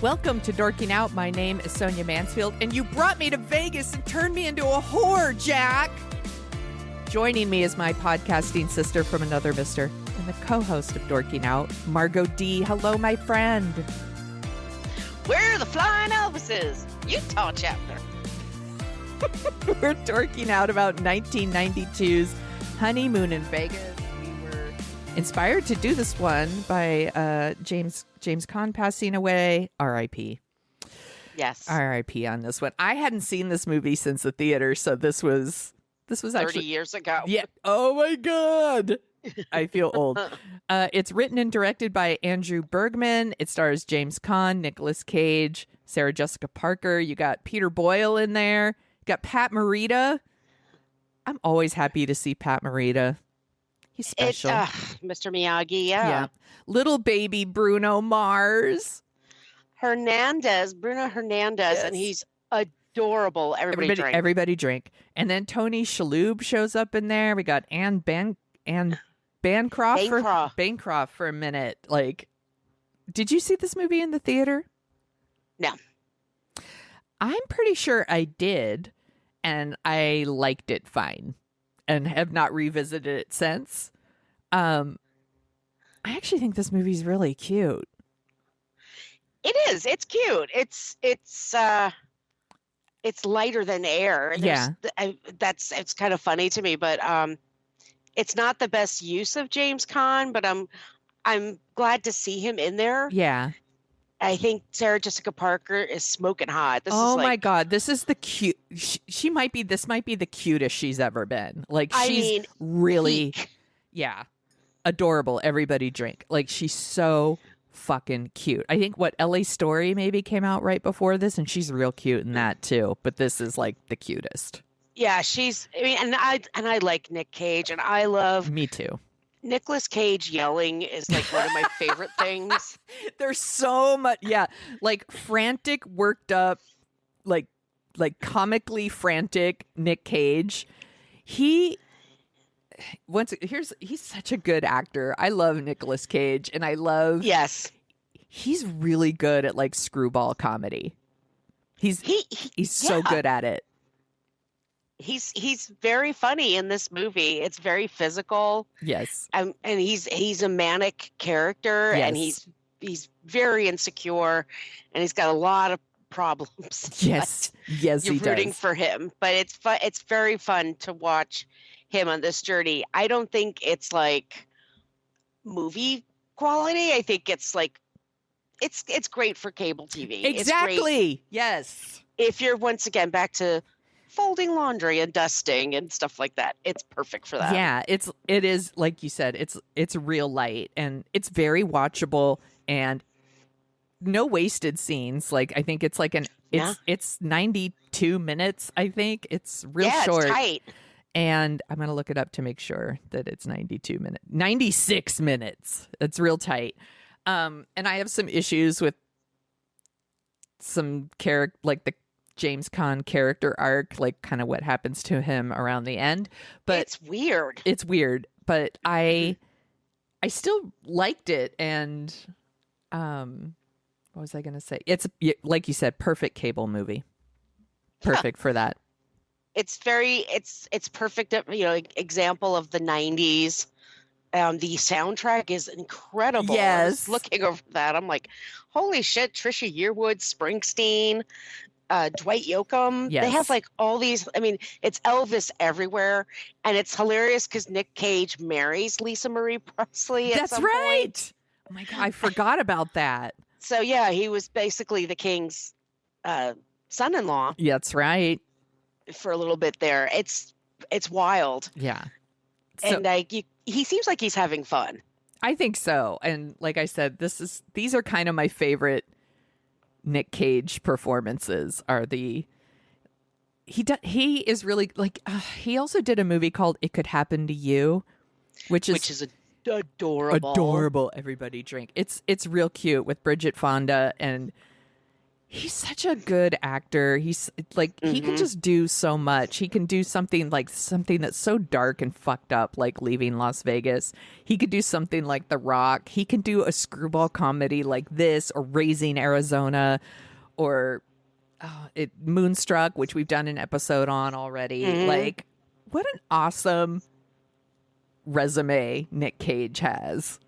Welcome to Dorking Out. My name is Sonia Mansfield, and you brought me to Vegas and turned me into a whore, Jack. Joining me is my podcasting sister from another mister and the co-host of Dorking Out, Margo D. Hello, my friend. We're the Flying Elvises, Utah chapter. We're dorking out about 1992's Honeymoon in Vegas. We were inspired to do this one by James Caan passing away. R.I.P. Yes. R.I.P. on this one. I hadn't seen this movie since the theater, so this was actually 30 years ago. Yeah. Oh my God. I feel old. It's written and directed by Andrew Bergman. It stars James Caan, Nicolas Cage, Sarah Jessica Parker. You got Peter Boyle in there. You got Pat Morita. I'm always happy to see Pat Morita. He's special. Mr. Miyagi, yeah. Little baby Bruno Mars. Bruno Hernandez, Yes. and he's adorable. Everybody drink. And then Tony Shalhoub shows up in there. We got Anne Bancroft for a minute. Like, did you see this movie in the theater? No. I'm pretty sure I did, and I liked it fine and have not revisited it since. I actually think this movie's really cute. It is. It's cute. It's lighter than air. It's kind of funny to me, but it's not the best use of James Caan, but I'm glad to see him in there. Yeah. I think Sarah Jessica Parker is smoking hot. My God, this is the cute. This might be the cutest she's ever been. Like, she's really, peak. Yeah, adorable. Everybody drink. Like, she's so fucking cute. I think LA Story maybe came out right before this, and she's real cute in that too. But this is like the cutest. Yeah, I like Nick Cage, and I love. Me too. Nicolas Cage yelling is like one of my favorite things. There's so much, like frantic, worked up, like comically frantic Nick Cage. He's such a good actor. I love Nicolas Cage, and yes, he's really good at like screwball comedy. He's so good at it. He's very funny in this movie. It's very physical. Yes. And he's a manic character, yes. And he's very insecure, and he's got a lot of problems. Yes. Yes, you're he rooting does. for him, but it's fun. It's very fun to watch him on this journey. I don't think it's like movie quality. I think it's like it's great for cable TV. Exactly. Yes. If you're once again back to folding laundry and dusting and stuff like that, it's perfect for that. Yeah, it is, like you said, it's real light, and it's very watchable, and no wasted scenes. Like, I think it's like it's 92 minutes. I think it's real short. It's tight. And I'm gonna look it up to make sure that it's 96 minutes. It's real tight. And I have some issues with some like the James Caan character arc, like kind of what happens to him around the end. But it's weird. But I still liked it. And what was I going to say? It's, like you said, perfect cable movie. Perfect for that. It's perfect, example of the 90s. The soundtrack is incredible. Yes. I was looking over that, I'm like, holy shit, Trisha Yearwood, Springsteen, Dwight Yoakam. Yes. They have like all these. I mean, it's Elvis everywhere, and it's hilarious because Nick Cage marries Lisa Marie Presley. That's right. Point. Oh my God, I forgot about that. So yeah, he was basically the king's son-in-law. Yeah, that's right. For a little bit there, it's wild. Yeah, and he seems like he's having fun. I think so. And like I said, these are kind of my favorite Nick Cage performances. He is really like he also did a movie called It Could Happen to You, which is adorable. Everybody drink. It's real cute with Bridget Fonda, and He's such a good actor. He's like, he can just do so much. He can do something that's so dark and fucked up, like Leaving Las Vegas. He could do something like The Rock. He can do a screwball comedy like this, or Raising Arizona, or Moonstruck, which we've done an episode on already. Like, what an awesome resume Nick Cage has.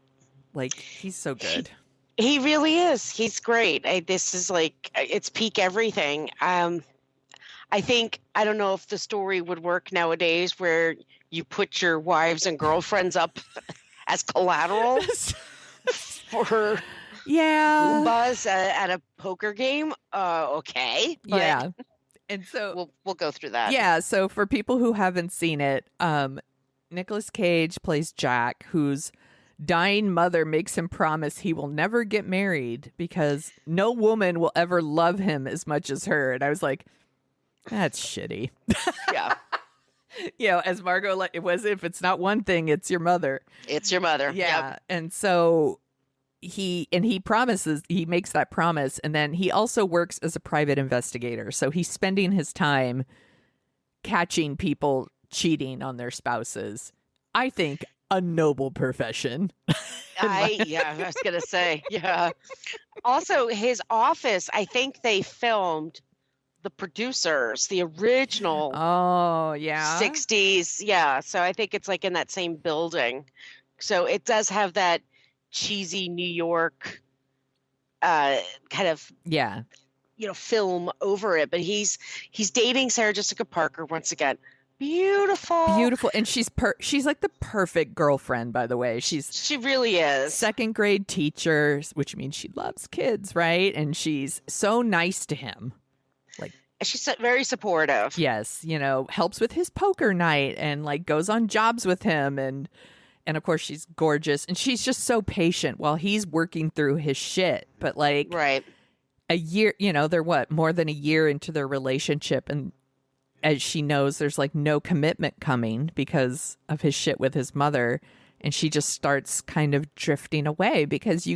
Like, he's so good. He really is. He's great. This is like, it's peak everything. I think, I don't know if the story would work nowadays where you put your wives and girlfriends up as collateral for Goombas at a poker game. Okay. But yeah. And so we'll go through that. Yeah. So for people who haven't seen it, Nicolas Cage plays Jack, whose dying mother makes him promise he will never get married because no woman will ever love him as much as her. And I was like, that's shitty. Yeah. As Margo, like, it was, if it's not one thing, it's your mother. It's your mother. Yeah. Yep. And so he makes that promise. And then he also works as a private investigator. So he's spending his time catching people cheating on their spouses. I think a noble profession. I was gonna say, yeah. Also, his office, I think they filmed the producers, the original 60s. Yeah. So I think it's like in that same building. So it does have that cheesy New York kind of film over it. But he's dating Sarah Jessica Parker once again. Beautiful, and she's like the perfect girlfriend, by the way. She really is. Second grade teacher, which means she loves kids, right? And she's so nice to him. Like, she's very supportive. Yes, helps with his poker night and like goes on jobs with him, and of course she's gorgeous, and she's just so patient while he's working through his shit. But like, right, a year, they're more than a year into their relationship, and as she knows there's like no commitment coming because of his shit with his mother, and she just starts kind of drifting away because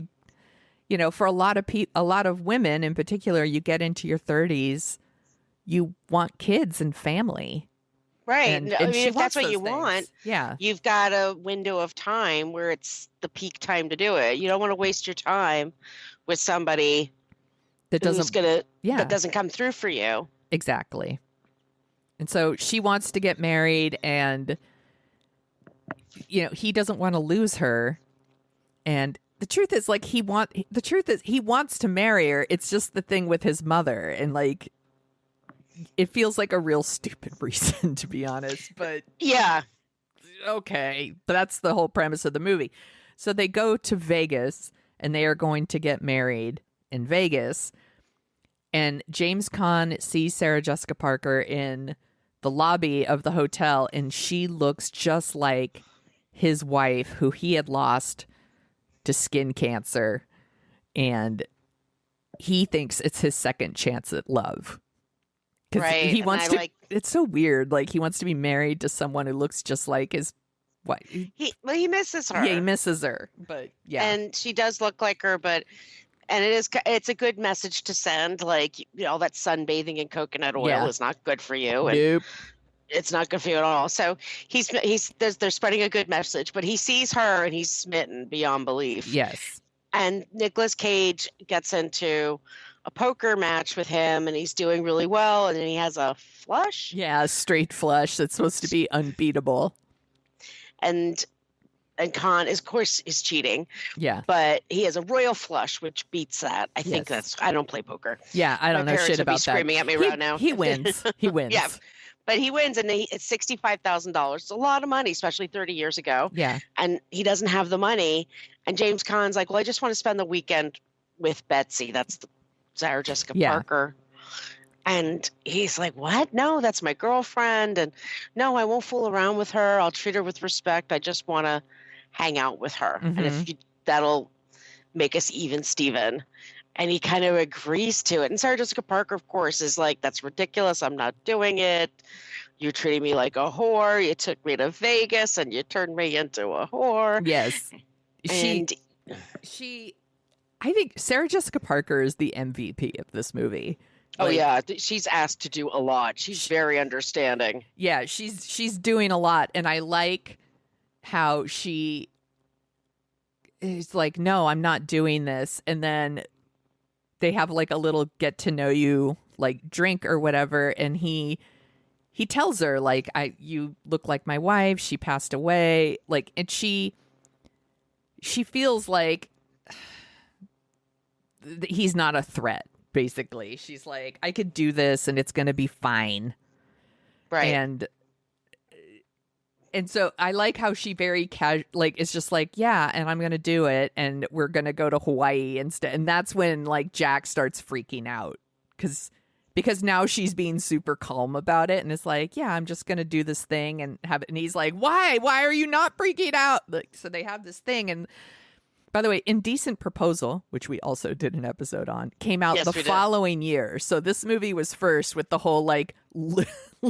for a lot of women in particular, you get into your 30s, you want kids and family. Right. And I mean, if that's what you want, you've got a window of time where it's the peak time to do it. You don't want to waste your time with somebody that doesn't come through for you. Exactly. And so she wants to get married, and he doesn't want to lose her. And the truth is, like, he wants to marry her. It's just the thing with his mother, and like, it feels like a real stupid reason, to be honest. But yeah, okay, but that's the whole premise of the movie. So they go to Vegas, and they are going to get married in Vegas. And James Caan sees Sarah Jessica Parker in the lobby of the hotel, and she looks just like his wife, who he had lost to skin cancer. And he thinks it's his second chance at love. Right. He wants to, it's so weird. Like, he wants to be married to someone who looks just like his wife. He misses her. Yeah, he misses her. But yeah. And she does look like her, and it's a good message to send. Like, all that sunbathing in coconut oil is not good for you. And nope. It's not good for you at all. So they're spreading a good message, but he sees her and he's smitten beyond belief. Yes. And Nicolas Cage gets into a poker match with him, and he's doing really well. And then he has a flush. Yeah, a straight flush that's supposed to be unbeatable. And Caan, of course, is cheating. Yeah. But he has a royal flush, which beats that. I think I don't play poker. Yeah, I don't know shit about that. Screaming at me right now. He wins. He wins. Yeah. But he wins, and it's $65,000. It's a lot of money, especially 30 years ago. Yeah. And he doesn't have the money. And James Caan's like, well, I just want to spend the weekend with Betsy. That's Sarah Jessica Parker. And he's like, what? No, that's my girlfriend. And no, I won't fool around with her. I'll treat her with respect. I just want to hang out with her. Mm-hmm. And that'll make us even, Steven. And he kind of agrees to it. And Sarah Jessica Parker, of course, is like, that's ridiculous. I'm not doing it. You treated me like a whore. You took me to Vegas and you turned me into a whore. Yes. I think Sarah Jessica Parker is the MVP of this movie. Oh yeah, she's asked to do a lot. She's very understanding. Yeah, she's doing a lot, and I like how she is like, no, I'm not doing this, and then they have like a little get to know you like drink or whatever, and he tells her like, you look like my wife, she passed away, like, and she feels like he's not a threat, basically. She's like, I could do this and it's gonna be fine. Right. And so I like how she very casual, like, it's just like, yeah, and I'm gonna do it, and we're gonna go to Hawaii instead. And that's when like Jack starts freaking out because now she's being super calm about it, and it's like, yeah, I'm just gonna do this thing and have it. And he's like, why are you not freaking out? Like, so they have this thing. And by the way, Indecent Proposal, which we also did an episode on, came out the following year. So this movie was first with the whole like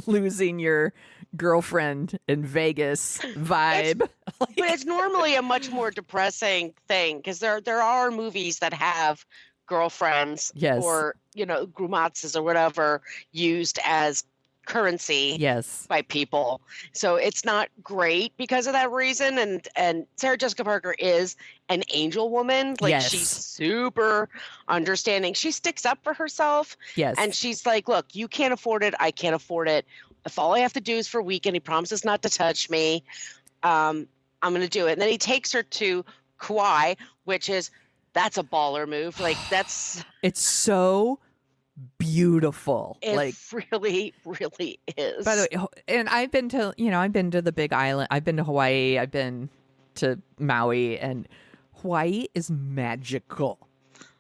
losing your girlfriend in Vegas vibe. But it's normally a much more depressing thing, because there are movies that have girlfriends, yes, or grumatzes or whatever used as currency, yes, by people. So it's not great because of that reason. And Sarah Jessica Parker is an angel woman. Like, yes, she's super understanding. She sticks up for herself. Yes. And she's like, look, you can't afford it, I can't afford it. If all I have to do is for a weekend, he promises not to touch me, I'm going to do it. And then he takes her to Kauai, that's a baller move. Like, it's so beautiful. It really, really is. By the way, and I've been to the Big Island. I've been to Hawaii. I've been to Maui, and Hawaii is magical.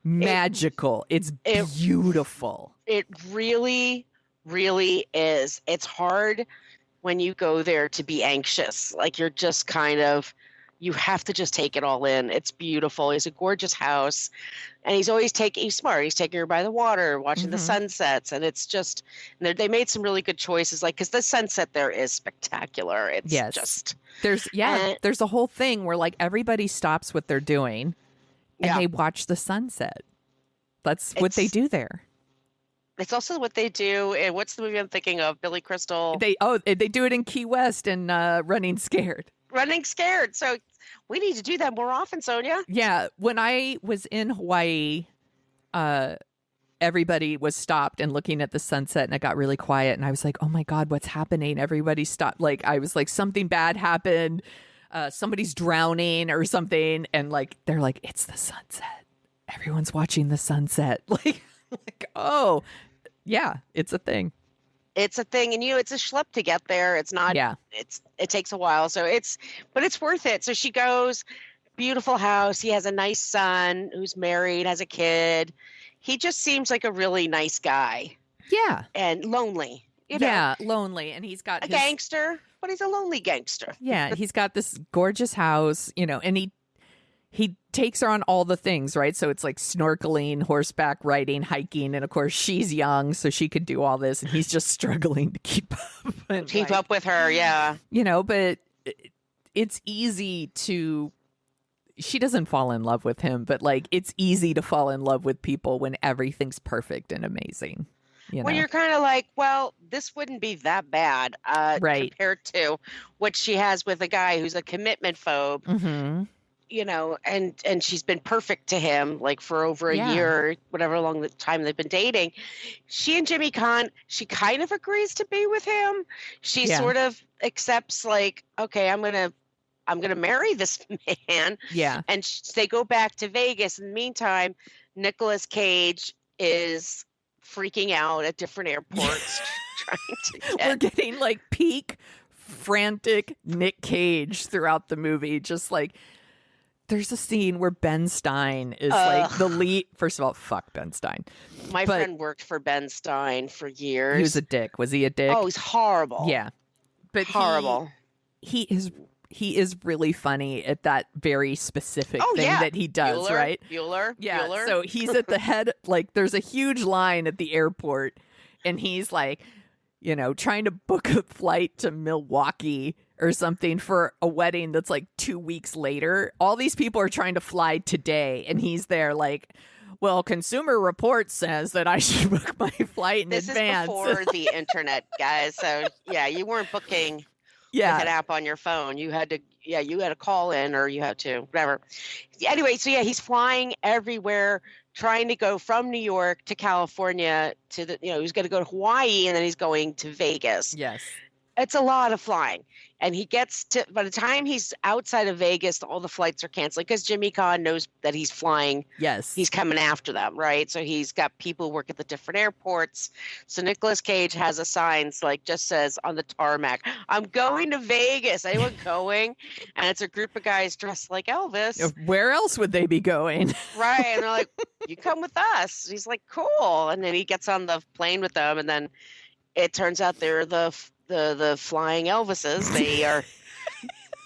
It's beautiful. It really, really is. It's hard when you go there to be anxious. Like, you're just you have to just take it all in. It's beautiful. It's a gorgeous house. And he's smart. He's taking her by the water, watching the sunsets. And it's just, they made some really good choices. Like, because the sunset there is spectacular. It's just. There's a whole thing where like everybody stops what they're doing and they watch the sunset. That's what they do there. It's also what they do. And what's the movie I'm thinking of? Billy Crystal. They do it in Key West and Running Scared. Running Scared. So we need to do that more often, Sonia. Yeah. When I was in Hawaii, everybody was stopped and looking at the sunset, and it got really quiet. And I was like, oh my God, what's happening? Everybody stopped. Like, I was like, something bad happened. Somebody's drowning or something. And like, they're like, it's the sunset. Everyone's watching the sunset. Like, oh, yeah, it's a thing. It's a thing, and it's a schlep to get there. It's not. Yeah. It takes a while, but it's worth it. So she goes, beautiful house. He has a nice son who's married, has a kid. He just seems like a really nice guy. Yeah, and lonely. Lonely, and he's got a gangster, but he's a lonely gangster. Yeah, he's got this gorgeous house, and he takes her on all the things, right? So it's like snorkeling, horseback riding, hiking. And of course, she's young, so she could do all this. And he's just struggling to keep up. Keep up with her, yeah. But it's easy to... She doesn't fall in love with him, but like, it's easy to fall in love with people when everything's perfect and amazing. When you're kind of like, well, this wouldn't be that bad, right, compared to what she has with a guy who's a commitment phobe. Mm-hmm. And she's been perfect to him, like, for over a year, whatever long the time they've been dating. She and Jimmy Caan, she kind of agrees to be with him. She sort of accepts, like, okay, I'm gonna marry this man. Yeah. And they go back to Vegas. In the meantime, Nicolas Cage is freaking out at different airports trying to get... We're getting like peak frantic Nick Cage throughout the movie, just like... There's a scene where Ben Stein is like the lead. First of all, fuck Ben Stein. My friend worked for Ben Stein for years. He was a dick. Was he a dick? Oh, he's horrible. Yeah, but horrible. He is really funny at that very specific thing that he does. Bueller, right? Yeah. Bueller. So he's at the head. Like, there's a huge line at the airport, and he's like, trying to book a flight to Milwaukee or something for a wedding that's like 2 weeks later. All these people are trying to fly today, and he's there like, well, Consumer Reports says that I should book my flight in advance. This is before the internet, guys. So yeah, you weren't booking with an app on your phone. You had to call in, or you had to whatever. Anyway, so yeah, he's flying everywhere, trying to go from New York to California to he's going to go to Hawaii, and then he's going to Vegas. Yes. It's a lot of flying. And he gets to, by the time he's outside of Vegas, all the flights are canceled because Jimmy Caan knows that he's flying. Yes. He's coming after them, right? So he's got people work at the different airports. So Nicolas Cage has a sign just says on the tarmac, I'm going to Vegas. Anyone going? And it's a group of guys dressed like Elvis. Where else would they be going? Right. And they're like, you come with us. He's like, cool. And then he gets on the plane with them. And then it turns out they're the Flying Elvises.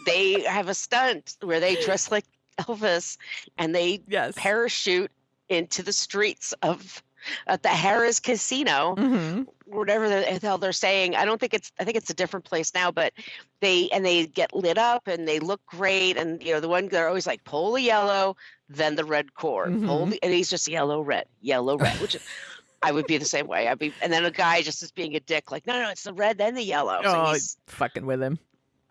They have a stunt where they dress like Elvis and they parachute into the streets of the Harrah's Casino, whatever the hell they're saying. I think it's a different place now, but they get lit up and they look great. And the one, they're always like, pull the yellow, then the red cord, and he's just yellow, red, which I would be the same way. And then a guy just is being a dick, like, no, it's the red, then the yellow. So he's fucking with him.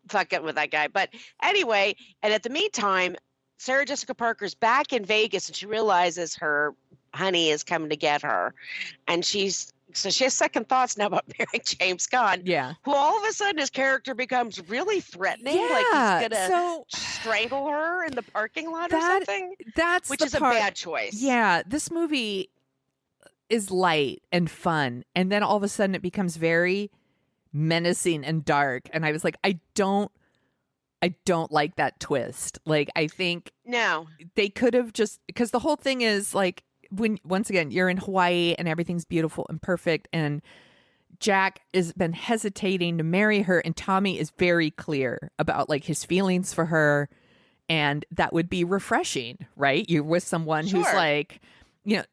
Fucking with that guy. But anyway, and at the meantime, Sarah Jessica Parker's back in Vegas, and she realizes her honey is coming to get her. And she has second thoughts now about marrying James Caan. Yeah. Who all of a sudden his character becomes really threatening. Yeah, like he's going to strangle her in the parking lot or something. Which is a bad choice. Yeah. This movie is light and fun, and then all of a sudden it becomes very menacing and dark, and I was like, I don't like that twist. Like, I think they could have just, because the whole thing is like, once again you're in Hawaii and everything's beautiful and perfect, and Jack has been hesitating to marry her, and Tommy is very clear about like his feelings for her, and that would be refreshing, right? You're with someone who's like,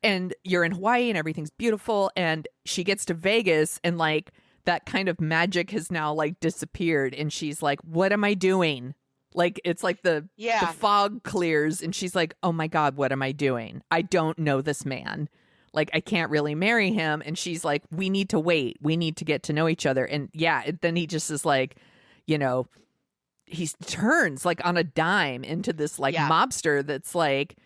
and you're in Hawaii and everything's beautiful, and she gets to Vegas and like that kind of magic has now like disappeared, and she's like, what am I doing? Like, it's like the fog clears, and she's like, oh my God, what am I doing? I don't know this man. Like, I can't really marry him. And she's like, we need to wait. We need to get to know each other. And then he just is like, he turns like on a dime into this like mobster that's like,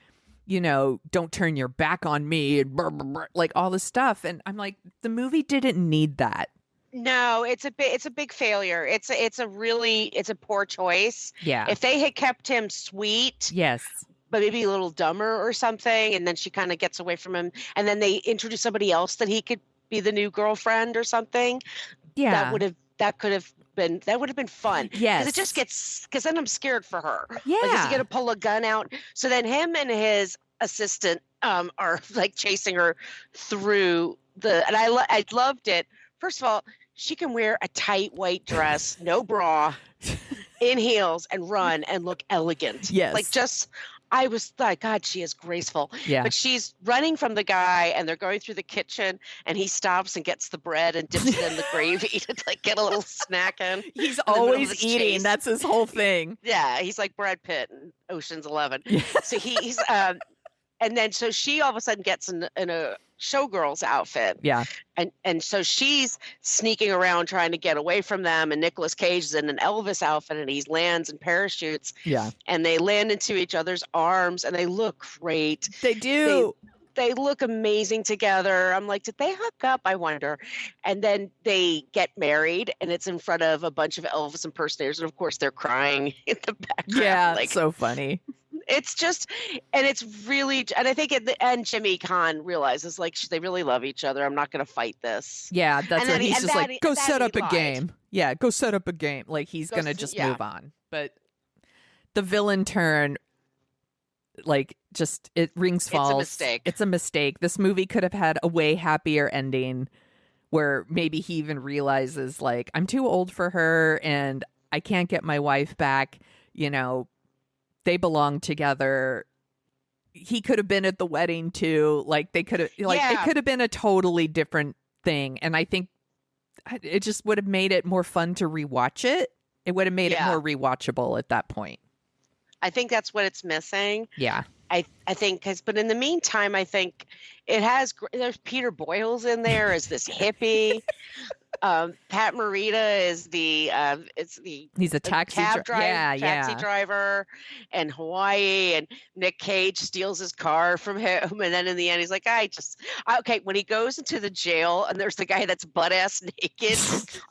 don't turn your back on me, and like all this stuff. And I'm like, the movie didn't need that. No, it's a big failure. It's a poor choice. Yeah. If they had kept him sweet, yes, but maybe a little dumber or something, and then she kind of gets away from him, and then they introduce somebody else that he could be the new girlfriend or something. Yeah, that could have been fun. Yes, because it just gets, because then I'm scared for her. Yeah, like, is he gonna pull a gun out? So then him and his assistant are like chasing her through and I loved it. First of all, she can wear a tight white dress, no bra, in heels, and run and look elegant. Yes. Like, I was like, God, she is graceful. Yeah. But she's running from the guy, and they're going through the kitchen, and he stops and gets the bread and dips it in the gravy to like get a little snack in. He's always eating. Chase. That's his whole thing. Yeah. He's like Brad Pitt in Ocean's 11. Yeah. So he's, and then so she all of a sudden gets in a showgirl's outfit. Yeah. And so she's sneaking around trying to get away from them, and Nicolas Cage is in an Elvis outfit, and he lands and parachutes. Yeah. And they land into each other's arms, and they look great. They do. They look amazing together. I'm like, did they hook up? I wonder. And then they get married, and it's in front of a bunch of Elvis impersonators, and of course they're crying in the background. Yeah, like, so funny. It's just, and it's really, and I think at the end, Jimmy Caan realizes, like, they really love each other. I'm not going to fight this. Yeah, that's what he's just like, go set up a game. Yeah, go set up a game. Like, he's going to just move on. But the villain turn, like, just, it rings false. It's a mistake. It's a mistake. This movie could have had a way happier ending where maybe he even realizes, like, I'm too old for her and I can't get my wife back, they belong together. He could have been at the wedding too. Like, they could have, like, it could have been a totally different thing. And I think it just would have made it more fun to rewatch it. It would have made it Yeah. more rewatchable at that point. I think that's what it's missing. Yeah. I think, but in the meantime, I think it has. There's Peter Boyle's in there as this hippie. Pat Morita is He's a taxi cab driver, taxi driver in Hawaii, and Nick Cage steals his car from him, and then in the end, he's like, okay. When he goes into the jail, and there's the guy that's butt ass naked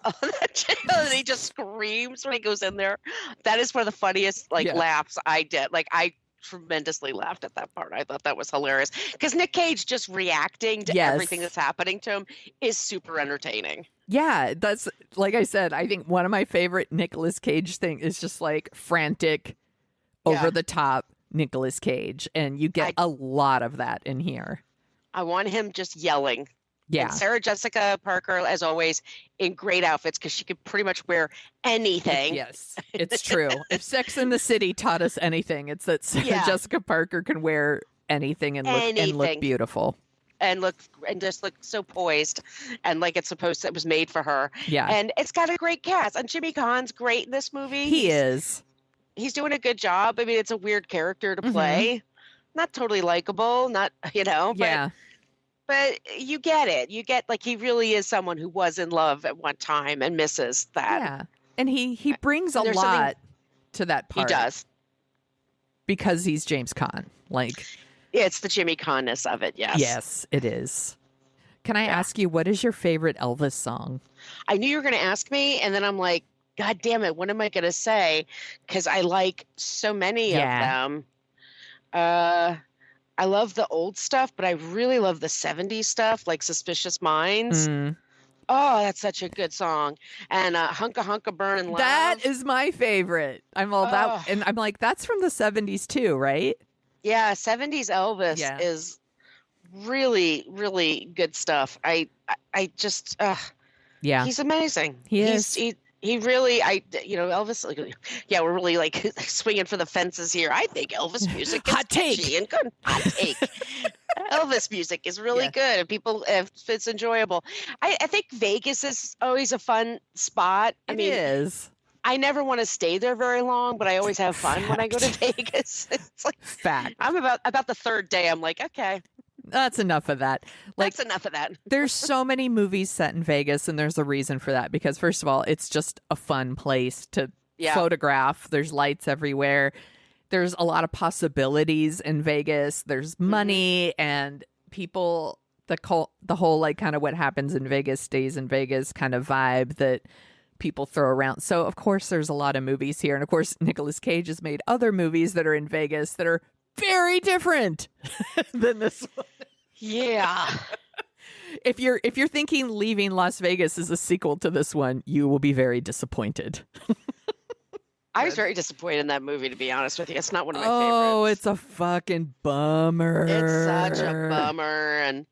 on the jail, and he just screams when he goes in there. That is one of the funniest laughs I did. Like I tremendously laughed at that part. I thought that was hilarious because Nick Cage just reacting to everything that's happening to him is super entertaining. Yeah, that's like I said, I think one of my favorite Nicolas Cage thing is just like frantic, over the top Nicolas Cage, and you get a lot of that in here. I want him just yelling. Yeah. And Sarah Jessica Parker, as always, in great outfits because she could pretty much wear anything. Yes, it's true. If Sex and the City taught us anything, it's that Sarah Jessica Parker can wear anything and look beautiful. And just look so poised, and like it was made for her. Yeah, and it's got a great cast. And Jimmy Caan's great in this movie. He's doing a good job. I mean, it's a weird character to play, not totally likable, but you get it. You get he really is someone who was in love at one time and misses that. Yeah, and he brings a lot to that part. He does because he's James Caan. It's the Jimmy Caan-ness of it, yes. Yes, it is. Can I ask you, what is your favorite Elvis song? I knew you were going to ask me, and then I'm like, God damn it, what am I going to say? Because I like so many of them. I love the old stuff, but I really love the 70s stuff, like Suspicious Minds. Oh, that's such a good song. And Hunka Hunka Burnin' Love. That is my favorite. I'm all that, and I'm like, that's from the 70s too, right? Yeah, 70s Elvis is really, really good stuff. I just, he's amazing. He is. He really, Elvis, we're really swinging for the fences here. I think Elvis music is catchy and good. Hot take. Elvis music is really good, and people, it's enjoyable. I think Vegas is always a fun spot. It is. I never want to stay there very long, but I always have fun when I go to Vegas. It's fact. I'm about the third day. I'm like, okay. That's enough of that. That's enough of that. There's so many movies set in Vegas, and there's a reason for that. Because first of all, it's just a fun place to photograph. There's lights everywhere. There's a lot of possibilities in Vegas. There's money and people. The whole kind of what happens in Vegas stays in Vegas kind of vibe that people throw around. So of course there's a lot of movies here, and of course Nicolas Cage has made other movies that are in Vegas that are very different than this one. Yeah. If you're thinking Leaving Las Vegas is a sequel to this one, you will be very disappointed. I was very disappointed in that movie, to be honest with you. It's not one of my favorites. Oh, it's a fucking bummer. It's such a bummer. And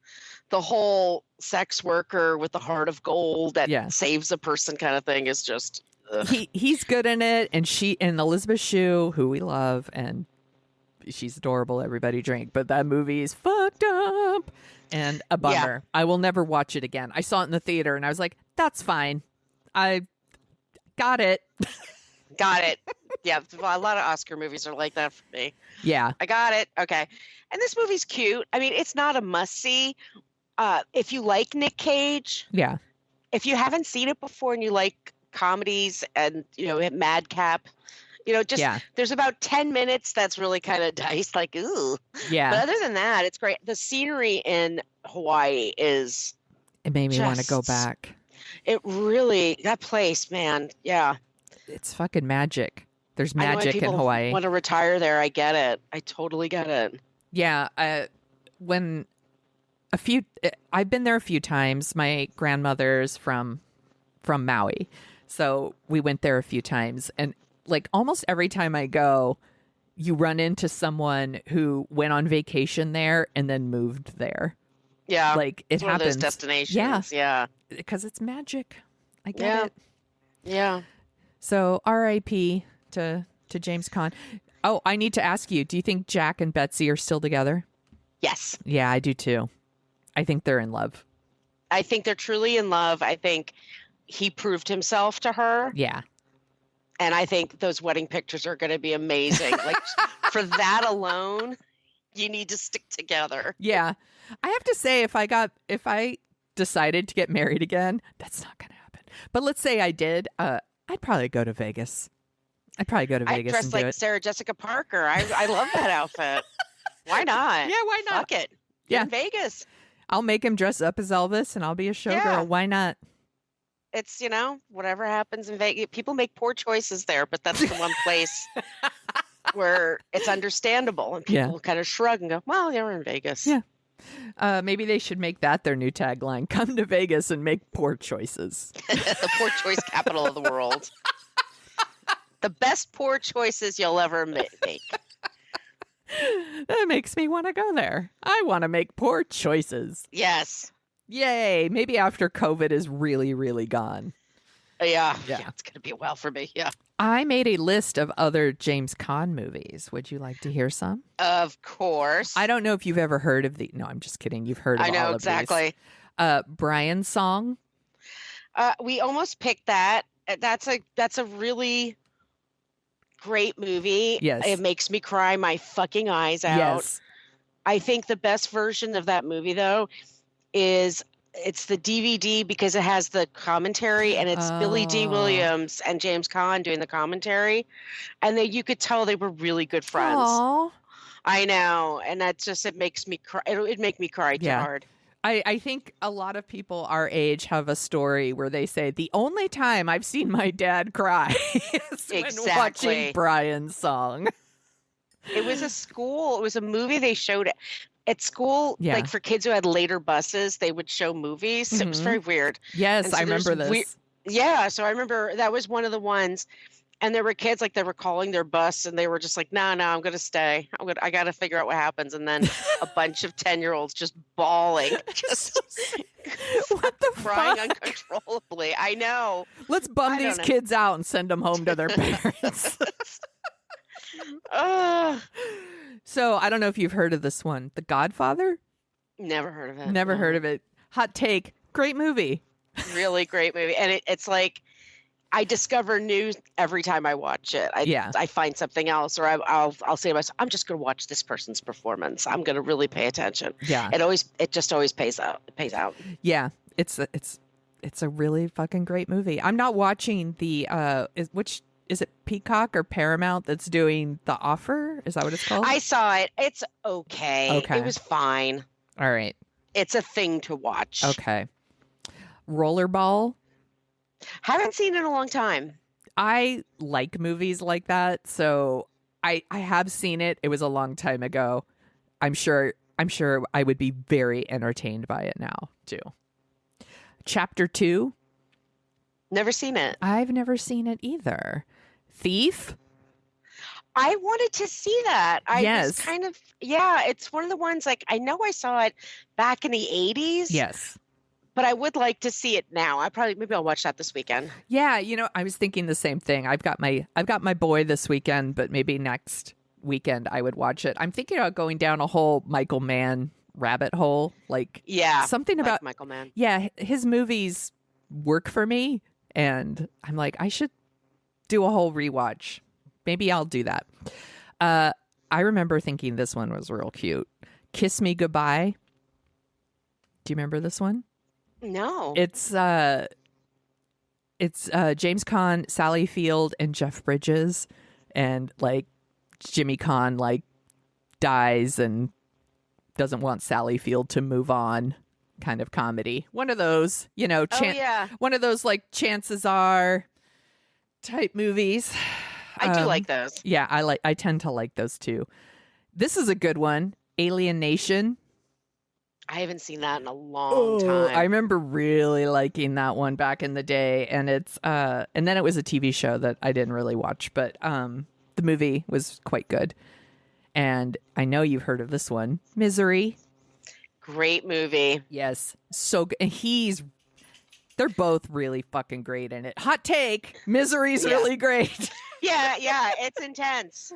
the whole sex worker with the heart of gold that saves a person kind of thing is just... He's good in it, and Elizabeth Shue, who we love, and she's adorable. Everybody drink, but that movie is fucked up and a bummer. I will never watch it again. I saw it in the theater, and I was like, "That's fine. I got it." Got it. Yeah, a lot of Oscar movies are like that for me. Yeah, I got it. Okay, and this movie's cute. I mean, it's not a must see. If you like Nick Cage, if you haven't seen it before and you like comedies and Madcap. There's about 10 minutes that's really kind of diced, ooh. Yeah. But other than that, it's great. The scenery in Hawaii is... It made me want to go back. It really... That place, man. Yeah. It's fucking magic. There's magic in Hawaii. Want to retire there. I get it. I totally get it. Yeah. I've been there a few times. My grandmother's from Maui. So we went there a few times, and almost every time I go, you run into someone who went on vacation there and then moved there. Yeah. It it's happens. One of those destinations. Yeah. Because it's magic. I get it. Yeah. So R.I.P. to James Caan. Oh, I need to ask you, do you think Jack and Betsy are still together? Yes. Yeah, I do too. I think they're in love. I think they're truly in love. I think he proved himself to her. Yeah. And I think those wedding pictures are going to be amazing. Like, for that alone, you need to stick together. Yeah. I have to say, if I decided to get married again, that's not going to happen. But let's say I did, I'd probably go to Vegas. I'd dress and like do it. Sarah Jessica Parker. I love that outfit. Why not? Yeah, why not? Fuck it. Yeah. In Vegas. I'll make him dress up as Elvis and I'll be a showgirl. Yeah. Why not? It's, whatever happens in Vegas. People make poor choices there, but that's the one place where it's understandable. And people kind of shrug and go, well, you're in Vegas. Yeah. Maybe they should make that their new tagline. Come to Vegas and make poor choices. The poor choice capital of the world. The best poor choices you'll ever make. That makes me want to go there. I want to make poor choices. Yes. Yay. Maybe after COVID is really, really gone. Yeah, it's going to be a while for me. Yeah. I made a list of other James Caan movies. Would you like to hear some? Of course. I don't know if you've ever heard of No, I'm just kidding. You've heard of all of these. I know exactly. Brian's Song. We almost picked that. That's a really great movie. Yes. It makes me cry my fucking eyes out. Yes. I think the best version of that movie, though, is it's the DVD because it has the commentary and it's Billy D. Williams and James Caan doing the commentary. And you could tell they were really good friends. Aww. I know. And that's just, it makes me cry. It'd make me cry too hard. I think a lot of people our age have a story where they say, the only time I've seen my dad cry is when watching Brian's Song. It was a movie they showed at school, like for kids who had later buses, they would show movies. Mm-hmm. It was very weird. Yes, I remember this. So I remember that was one of the ones. And there were kids, like, they were calling their bus and they were just like, no, I'm going to stay. I got to figure out what happens. And then a bunch of 10-year-olds just bawling. What the crying fuck? uncontrollably. I know. Let's bum these kids out and send them home to their parents. So I don't know if you've heard of this one. The Godfather? Never heard of it. Never heard of it. Hot take. Great movie. Really great movie. And it's like, I discover new every time I watch it. I find something else, or I'll say to myself, I'm just going to watch this person's performance. I'm going to really pay attention. Yeah. It just always pays out. It pays out. Yeah. It's a really fucking great movie. I'm not watching is it Peacock or Paramount that's doing The Offer? Is that what it's called? I saw it. It's okay. It was fine. All right. It's a thing to watch. Okay. Rollerball. Haven't seen it in a long time. I like movies like that, so I have seen it. It was a long time ago. I'm sure I would be very entertained by it now, too. Chapter 2. Never seen it. I've never seen it either. Thief. I wanted to see that. Yes. It's one of the ones, like, I know I saw it back in the 80s. Yes. But I would like to see it now. Maybe I'll watch that this weekend. Yeah, I was thinking the same thing. I've got my boy this weekend, but maybe next weekend I would watch it. I'm thinking about going down a whole Michael Mann rabbit hole. Something about Michael Mann. Yeah, his movies work for me, and I'm like, I should do a whole rewatch. Maybe I'll do that. I remember thinking this one was real cute. Kiss Me Goodbye. Do you remember this one? No. It's James Caan, Sally Field, and Jeff Bridges, and like Jimmy Caan dies and doesn't want Sally Field to move on, kind of comedy. One of those, one of those like Chances Are type movies. I do like those. Yeah, I tend to like those too. This is a good one. Alien Nation. I haven't seen that in a long time. I remember really liking that one back in the day, and it's and then it was a TV show that I didn't really watch, but the movie was quite good. And I know you've heard of this one, Misery. Great movie. Yes, so good. And they're both really fucking great in it. Hot take, Misery's really great. Yeah, it's intense.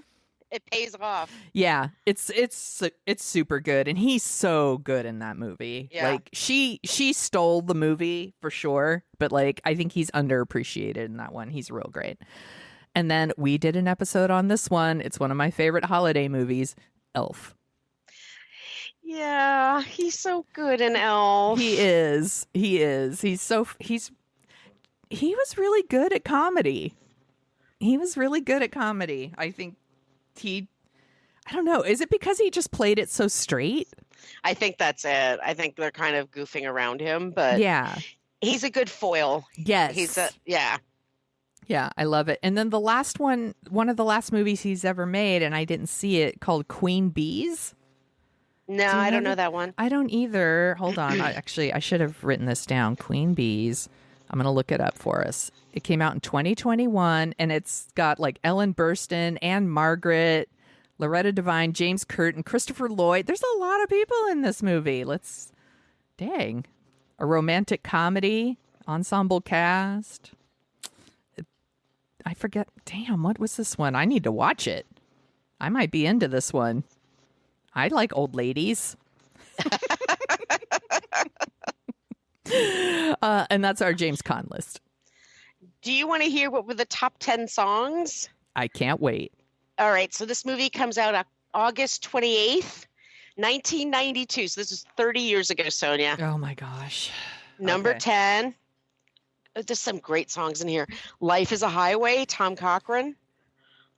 It pays off. Yeah, it's super good, and he's so good in that movie. Yeah. Like she stole the movie for sure, but like I think he's underappreciated in that one. He's real great. And then we did an episode on this one. It's one of my favorite holiday movies, Elf. Yeah, he's so good in Elf. He is. He was really good at comedy. I think I don't know. Is it because he just played it so straight? I think that's it. I think they're kind of goofing around him, but yeah, he's a good foil. Yes. Yeah. Yeah, I love it. And then the last one of the last movies he's ever made, and I didn't see it, called Queen Bees. No, I don't know that one. I don't either. Hold on. I should have written this down. Queen Bees. I'm going to look it up for us. It came out in 2021, and it's got like Ellen Burstyn, Anne Margaret, Loretta Devine, James Caan, Christopher Lloyd. There's a lot of people in this movie. Dang. A romantic comedy, ensemble cast. I forget. Damn, what was this one? I need to watch it. I might be into this one. I like old ladies. And that's our James Caan list. Do you want to hear what were the top 10 songs? I can't wait. All right. So this movie comes out August 28th, 1992. So this is 30 years ago, Sonia. Oh, my gosh. Number 10. There's some great songs in here. Life is a Highway, Tom Cochrane.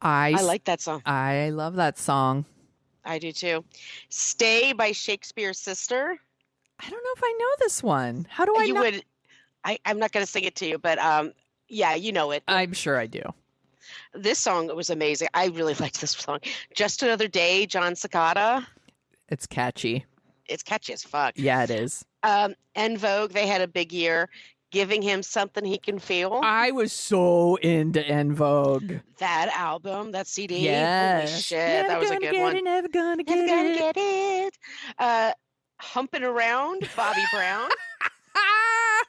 I like that song. I love that song. I do too. Stay by Shakespeare's Sister. I don't know if I know this one. How do I know? I'm not going to sing it to you, but yeah, you know it. I'm sure I do. This song was amazing. I really liked this song. Just Another Day, John Cicada. It's catchy. It's catchy as fuck. Yeah, it is. En Vogue, they had a big year. Giving Him Something He Can Feel. I was so into En Vogue. That album, that CD. Yes. Holy shit, that was a good one. Never gonna get it. Humping Around, Bobby Brown.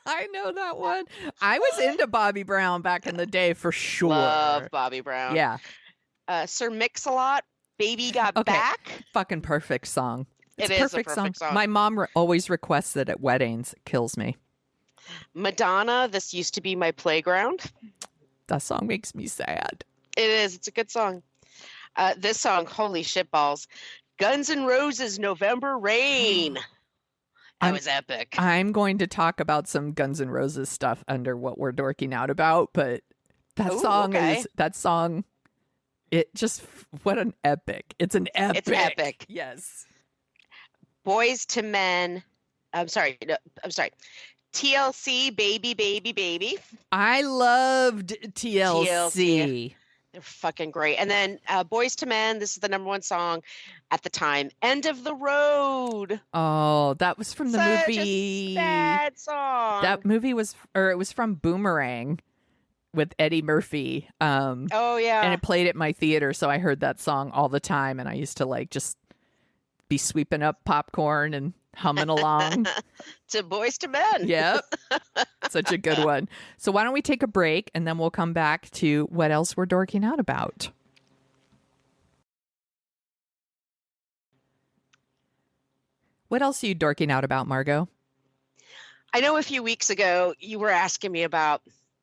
I know that one. I was into Bobby Brown back in the day for sure. Love Bobby Brown. Yeah. Sir Mix-a-Lot, Baby Got Back. Fucking perfect song. It's a perfect song. My mom always requests it at weddings. It kills me. Madonna, This Used to Be My Playground. That song makes me sad. It is. It's a good song. This song, holy shitballs. Guns N' Roses, November Rain. That was epic. I'm going to talk about some Guns N' Roses stuff under what we're dorking out about, but that song, it just, what an epic. It's an epic. It's epic. Yes. Boys to Men. I'm sorry. TLC, Baby, Baby, Baby. I loved TLC. They're fucking great. And then Boys to Men, this is the number one song at the time. End of the Road. Oh, that was from the movie. A sad song. That movie it was from Boomerang with Eddie Murphy. Oh, yeah. And it played at my theater, so I heard that song all the time, and I used to like just be sweeping up popcorn and humming along. To Boys to Men. Yep. Such a good one. So why don't we take a break, and then we'll come back to what else we're dorking out about. What else are you dorking out about, Margo? I know a few weeks ago you were asking me about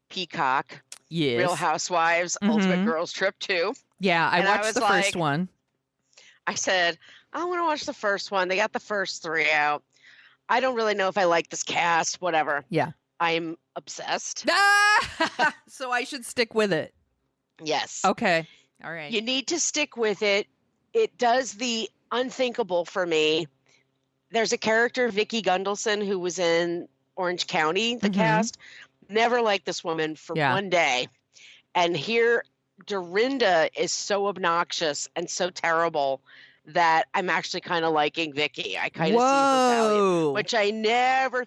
Peacock. Yes. Real Housewives, Ultimate Girls Trip 2. Yeah, I watched the first one. I said, I want to watch the first one. They got the first 3 out. I don't really know if I like this cast, whatever. Yeah. I'm obsessed. So I should stick with it. Yes. Okay. All right. You need to stick with it. It does the unthinkable for me. There's a character, Vicky Gundelson, who was in Orange County, the cast. Never liked this woman for one day. And here, Dorinda is so obnoxious and so terrible that I'm actually kind of liking Vicky. I kind of see her value, which I never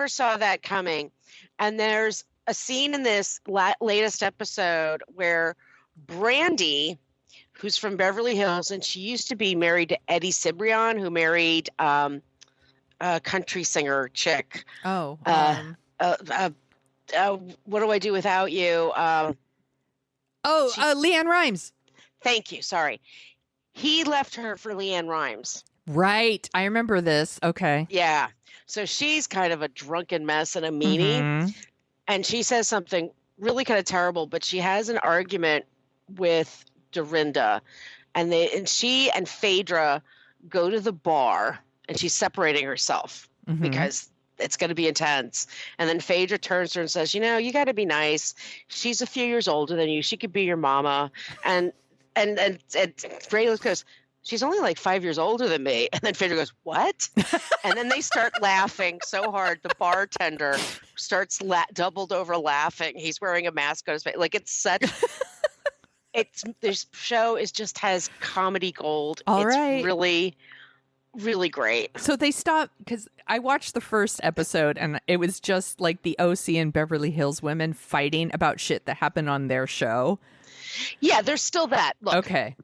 saw that coming. And there's a scene in this latest episode where Brandy, who's from Beverly Hills, and she used to be married to Eddie Cibrian, who married a country singer chick. Oh. What do I do without you? Leanne Rimes. Thank you. Sorry. He left her for Leanne Rimes. Right. I remember this. Okay. Yeah. So she's kind of a drunken mess and a meanie. Mhm. And she says something really kind of terrible, but she has an argument with Dorinda. And she and Phaedra go to the bar, and she's separating herself Mhm. because it's going to be intense. And then Phaedra turns to her and says, you know, you got to be nice. She's a few years older than you. She could be your mama. And Phaedra goes, she's only like 5 years older than me. And then Phaedra goes, what? And then they start laughing so hard. The bartender starts doubled over laughing. He's wearing a mask on his face. Like, it's such... this show has comedy gold. All it's right. really, really great. So they stopped, because I watched the first episode and it was just like the OC and Beverly Hills women fighting about shit that happened on their show. Yeah, there's still that. Look, Okay.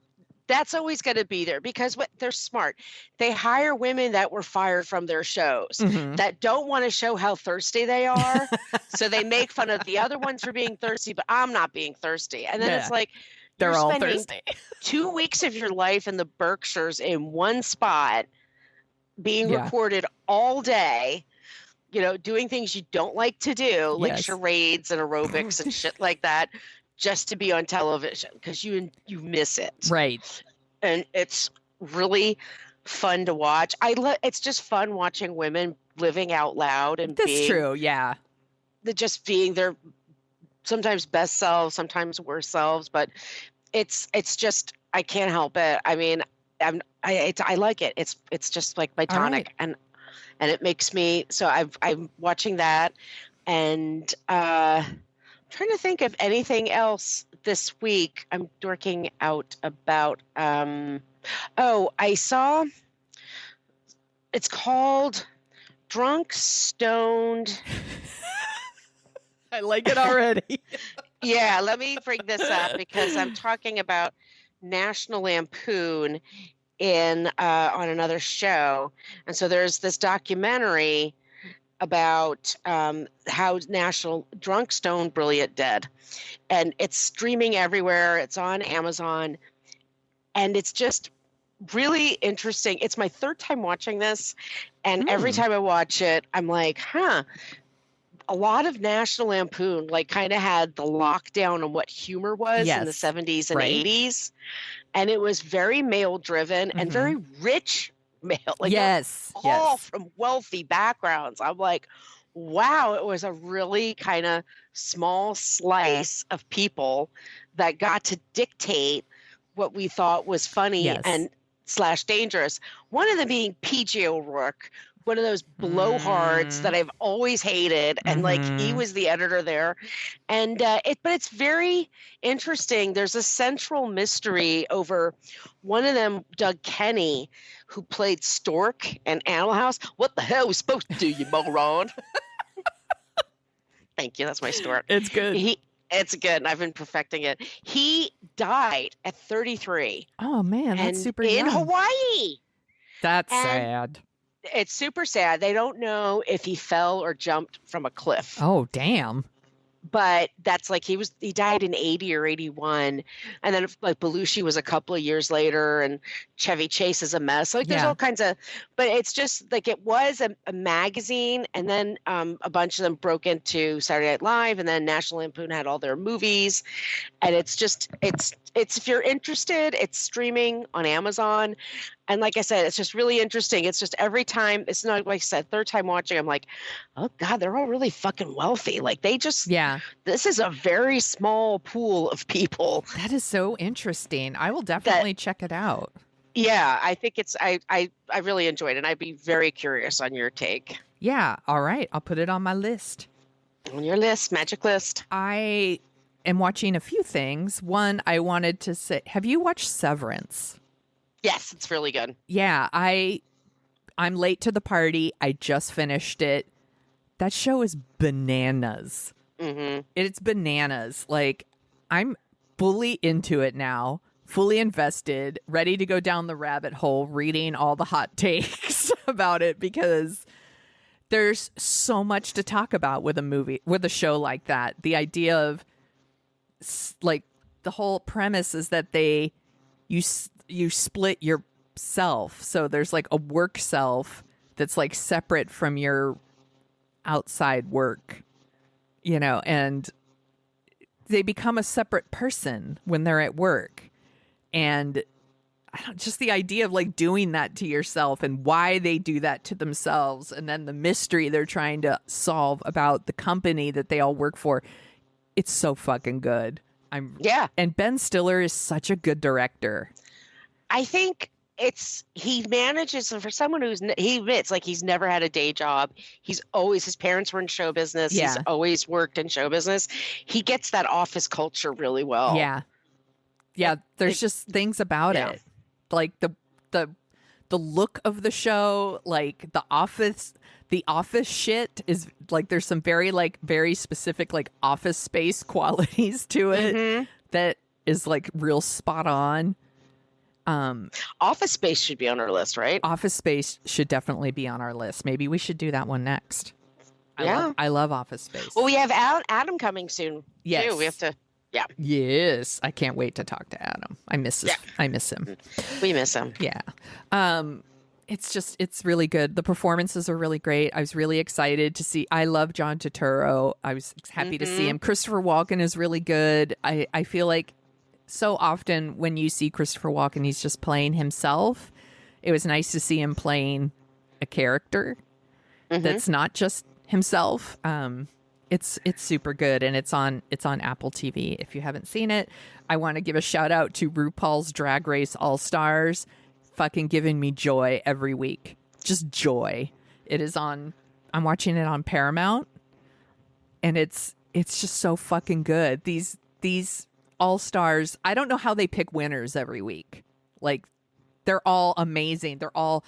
That's always going to be there because they're smart. They hire women that were fired from their shows that don't want to show how thirsty they are. So they make fun of the other ones for being thirsty, but I'm not being thirsty. And then it's like, they're you're all spending thirsty. 2 weeks of your life in the Berkshires in one spot, being recorded all day, you know, doing things you don't like to do, like charades and aerobics and shit like that, just to be on television because you miss it. Right. And it's really fun to watch. It's just fun watching women living out loud and That's true. Yeah. Just being their sometimes best selves, sometimes worst selves, but it's just, I can't help it. I mean, I like it. It's just like my tonic, and it makes me, so I'm watching that, and trying to think of anything else this week. I'm dorking out about I saw, it's called Drunk Stoned. I like it already. Yeah, let me bring this up because I'm talking about National Lampoon on another show. And so there's this documentary about how National Drunk, Stoned, Brilliant, Dead. And it's streaming everywhere. It's on Amazon. And it's just really interesting. It's my third time watching this. And every time I watch it, I'm like, a lot of National Lampoon like kind of had the lockdown on what humor was in the 70s and 80s. And it was very male driven and very rich male. Like all from wealthy backgrounds. I'm like, wow, it was a really kind of small slice of people that got to dictate what we thought was funny and / dangerous. One of them being PJ O'Rourke, one of those blowhards that I've always hated. And like, he was the editor there. And but it's very interesting. There's a central mystery over one of them, Doug Kenny, who played Stork in Animal House. What the hell are we supposed to do, you moron? Thank you. That's my Stork. It's good. It's good. And I've been perfecting it. He died at 33. Oh man, that's super young. In Hawaii. That's sad. It's super sad. They don't know if he fell or jumped from a cliff. Oh, damn. But that's like, he died in 80 or 81. And then like Belushi was a couple of years later, and Chevy Chase is a mess. Like there's all kinds of, but it's just like, it was a magazine. And then a bunch of them broke into Saturday Night Live, and then National Lampoon had all their movies. And it's just, it's if you're interested, it's streaming on Amazon. And like I said, it's just really interesting. It's just every time, it's not like I said, third time watching, I'm like, oh God, they're all really fucking wealthy. Like they just, this is a very small pool of people. That is so interesting. I will definitely check it out. Yeah, I think I really enjoyed it. And I'd be very curious on your take. Yeah. All right. I'll put it on my list. On your list, magic list. I am watching a few things. One, I wanted to say, have you watched Severance? Yes, it's really good. Yeah, I'm late to the party. I just finished it. That show is bananas. It's bananas. Like, I'm fully into it now, fully invested, ready to go down the rabbit hole, reading all the hot takes about it, because there's so much to talk about with a show like that. The idea of, like, the whole premise is that they you split yourself. So there's like a work self that's like separate from your outside work, and they become a separate person when they're at work. And just the idea of like doing that to yourself and why they do that to themselves, and then the mystery they're trying to solve about the company that they all work for. It's so fucking good. And Ben Stiller is such a good director. I think he manages, for someone he admits like he's never had a day job. His parents were in show business. Yeah. He's always worked in show business. He gets that office culture really well. Yeah. Yeah. There's just things about it. Like the look of the show, like the office shit is like, there's some very specific like Office Space qualities to it that is like real spot on. Office Space should be on our list, right? Office Space should definitely be on our list. Maybe we should do that one next. I love Office Space. Well, we have Adam coming soon. Yes. Too. We have to. Yeah. Yes. I can't wait to talk to Adam. I miss him. We miss him. Yeah. It's really good. The performances are really great. I was really excited to see. I love John Turturro. I was happy to see him. Christopher Walken is really good. I feel like so often when you see Christopher Walken, he's just playing himself. It was nice to see him playing a character that's not just himself. It's super good, and it's on Apple TV. If you haven't seen it, I want to give a shout out to RuPaul's Drag Race All Stars, fucking giving me joy every week. Just joy. It is on. I'm watching it on Paramount, and it's just so fucking good. These All Stars. I don't know how they pick winners every week. Like, they're all amazing. They're all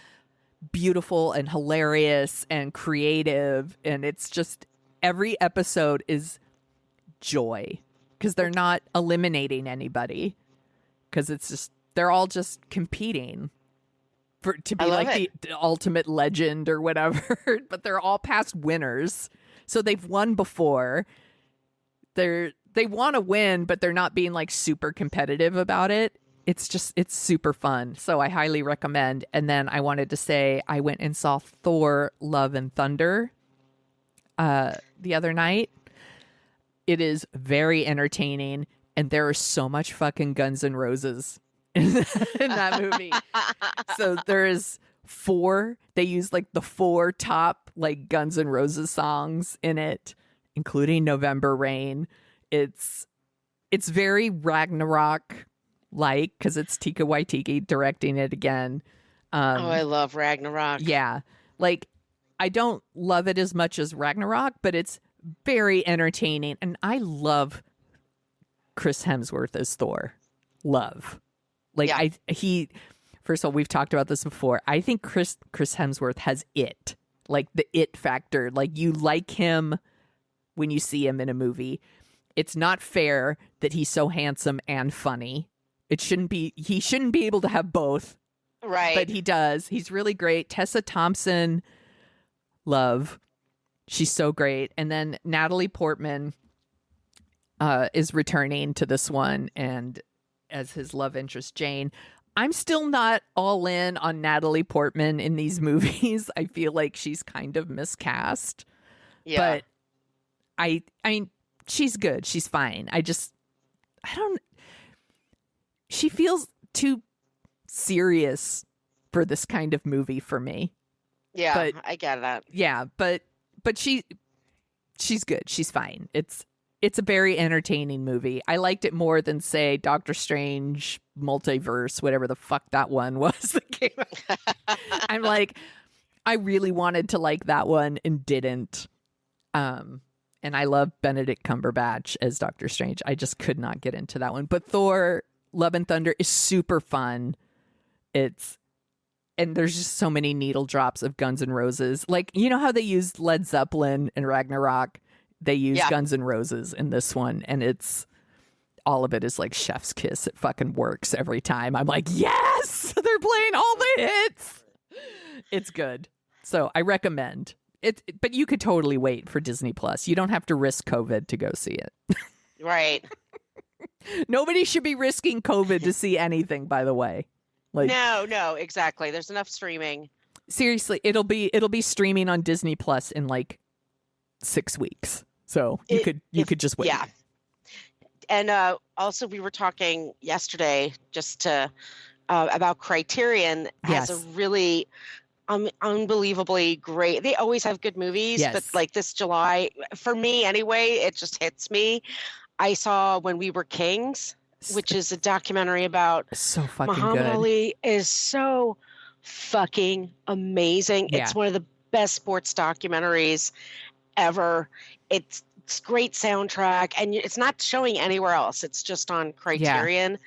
beautiful and hilarious and creative, and it's just. Every episode is joy because they're not eliminating anybody, because it's just they're all just competing to be like the ultimate legend or whatever. But they're all past winners, so they've won before. They want to win, but they're not being like super competitive about it. It's super fun. So I highly recommend. And then I wanted to say I went and saw Thor: Love and Thunder the other night. It is very entertaining, and there is so much fucking Guns N' Roses in that movie. So there is they use like the 4 top like Guns N' Roses songs in it, including November Rain. It's very Ragnarok like, because it's Taika Waititi directing it again. I love Ragnarok. Yeah. Like, I don't love it as much as Ragnarok, but it's very entertaining. And I love Chris Hemsworth as Thor. Love. Like, first of all, we've talked about this before. I think Chris Hemsworth has it. Like, the it factor. Like, you like him when you see him in a movie. It's not fair that he's so handsome and funny. He shouldn't be able to have both. Right. But he does. He's really great. Tessa Thompson. Love. She's so great. And then Natalie Portman is returning to this one, and as his love interest Jane. I'm still not all in on Natalie Portman in these movies. I feel like she's kind of miscast. Yeah. But I mean, she's good. She's fine. She feels too serious for this kind of movie for me. Yeah, but, I get that. Yeah, but she's good. She's fine. It's a very entertaining movie. I liked it more than, say, Doctor Strange Multiverse, whatever the fuck that one was that came out. I'm like, I really wanted to like that one and didn't. And I love Benedict Cumberbatch as Doctor Strange. I just could not get into that one. But Thor: Love and Thunder is super fun. And there's just so many needle drops of Guns N' Roses. Like, you know how they used Led Zeppelin in Ragnarok? They use Guns N' Roses in this one. And all of it is like chef's kiss. It fucking works every time. I'm like, yes, they're playing all the hits. It's good. So I recommend it. But you could totally wait for Disney Plus. You don't have to risk COVID to go see it. Right. Nobody should be risking COVID to see anything, by the way. Like, no, exactly. There's enough streaming. Seriously, it'll be streaming on Disney Plus in like 6 weeks. So you could just wait. Yeah. And also we were talking yesterday just to about Criterion has a really unbelievably great. They always have good movies, but like this July, for me anyway, it just hits me. I saw When We Were Kings, which is a documentary about so fucking Muhammad good. Ali. Is so fucking amazing. Yeah. It's one of the best sports documentaries ever. It's great soundtrack, and it's not showing anywhere else. It's just on Criterion.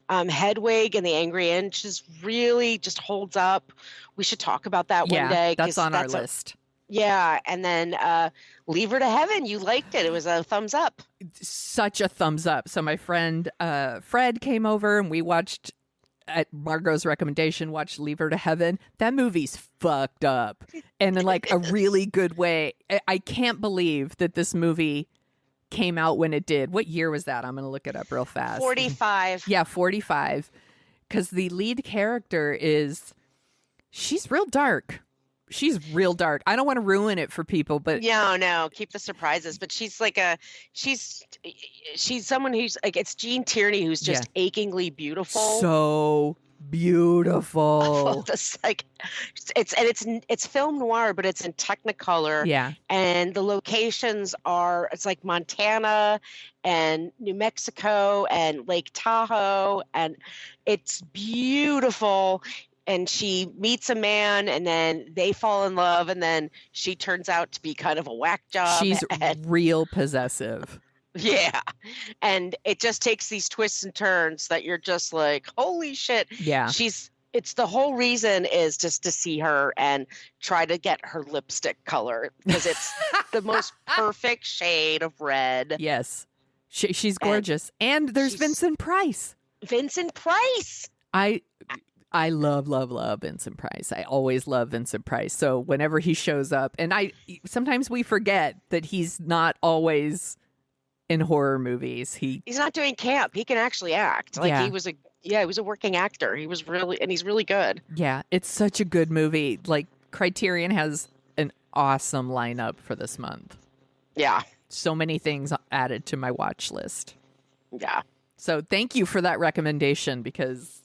Hedwig and the Angry Inch really just holds up. We should talk about that one day. That's on our list. And then Leave Her to Heaven. You liked it. It was a thumbs up. Such a thumbs up. So my friend Fred came over and we watched, at Margo's recommendation, watched Leave Her to Heaven. That movie's fucked up. And in like a really good way. I can't believe that this movie came out when it did. What year was that? I'm going to look it up real fast. 45. Yeah, 45. Because the lead character she's real dark. She's real dark. I don't want to ruin it for people, but no, keep the surprises. But she's like she's someone who's like, it's Jean Tierney who's just achingly beautiful. So beautiful. It's film noir, but it's in Technicolor. Yeah. And the locations it's like Montana and New Mexico and Lake Tahoe, and it's beautiful. And she meets a man, and then they fall in love, and then she turns out to be kind of a whack job. She's real possessive. Yeah. And it just takes these twists and turns that you're just like, holy shit. Yeah. It's the whole reason is just to see her and try to get her lipstick color, because it's the most perfect shade of red. Yes. She's gorgeous. And there's Vincent Price. Vincent Price. I love Vincent Price. I always love Vincent Price. So whenever he shows up, and sometimes we forget that he's not always in horror movies. He's not doing camp. He can actually act. Like he was a working actor. He's really good. Yeah, it's such a good movie. Like Criterion has an awesome lineup for this month. Yeah. So many things added to my watch list. Yeah. So thank you for that recommendation, because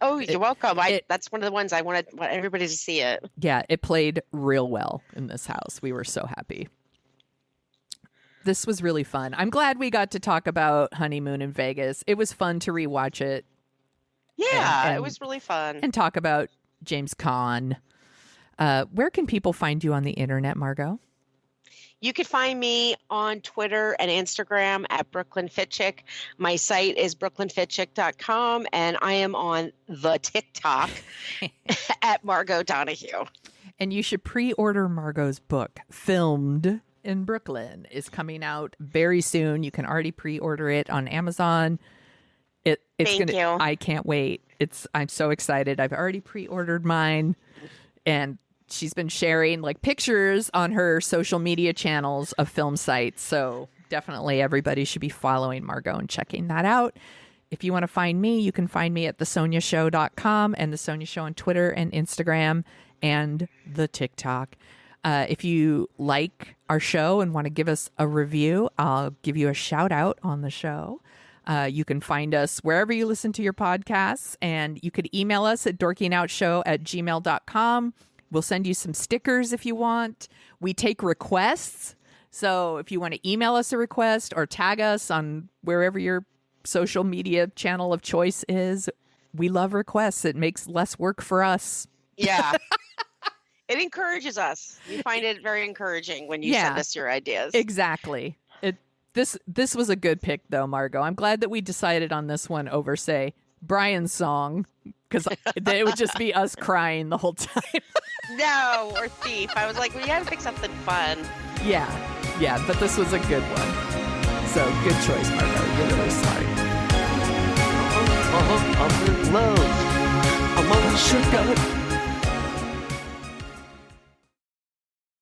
oh, you're welcome. That's one of the ones I want everybody to see it. Yeah, it played real well in this house. We were so happy. This was really fun. I'm glad we got to talk about Honeymoon in Vegas. It was fun to rewatch it. Yeah, it was really fun. And talk about James Caan. Where can people find you on the internet, Margo? You could find me on Twitter and Instagram at Brooklyn Fitchick. My site is brooklynfitchick.com, and I am on the TikTok at Margo Donahue. And you should pre-order Margo's book, Filmed in Brooklyn, is coming out very soon. You can already pre-order it on Amazon. Thank you. I can't wait. I'm so excited. I've already pre-ordered mine, and she's been sharing like pictures on her social media channels of film sites. So definitely everybody should be following Margo and checking that out. If you want to find me, you can find me at thesoniashow.com and The Sonia Show on Twitter and Instagram and the TikTok. If you like our show and want to give us a review, I'll give you a shout out on the show. You can find us wherever you listen to your podcasts, and you could email us at dorkinoutshow@gmail.com. We'll send you some stickers if you want. We take requests. So if you want to email us a request or tag us on wherever your social media channel of choice is, we love requests. It makes less work for us. Yeah. It encourages us. We find it very encouraging when you send us your ideas. Exactly. This was a good pick, though, Margo. I'm glad that we decided on this one over, say, Brian's song, because it would just be us crying the whole time. No, or Thief. I was like, we gotta pick something fun. Yeah, but this was a good one. So, good choice, Margo. You're really smart. I'm in love. I'm on sugar.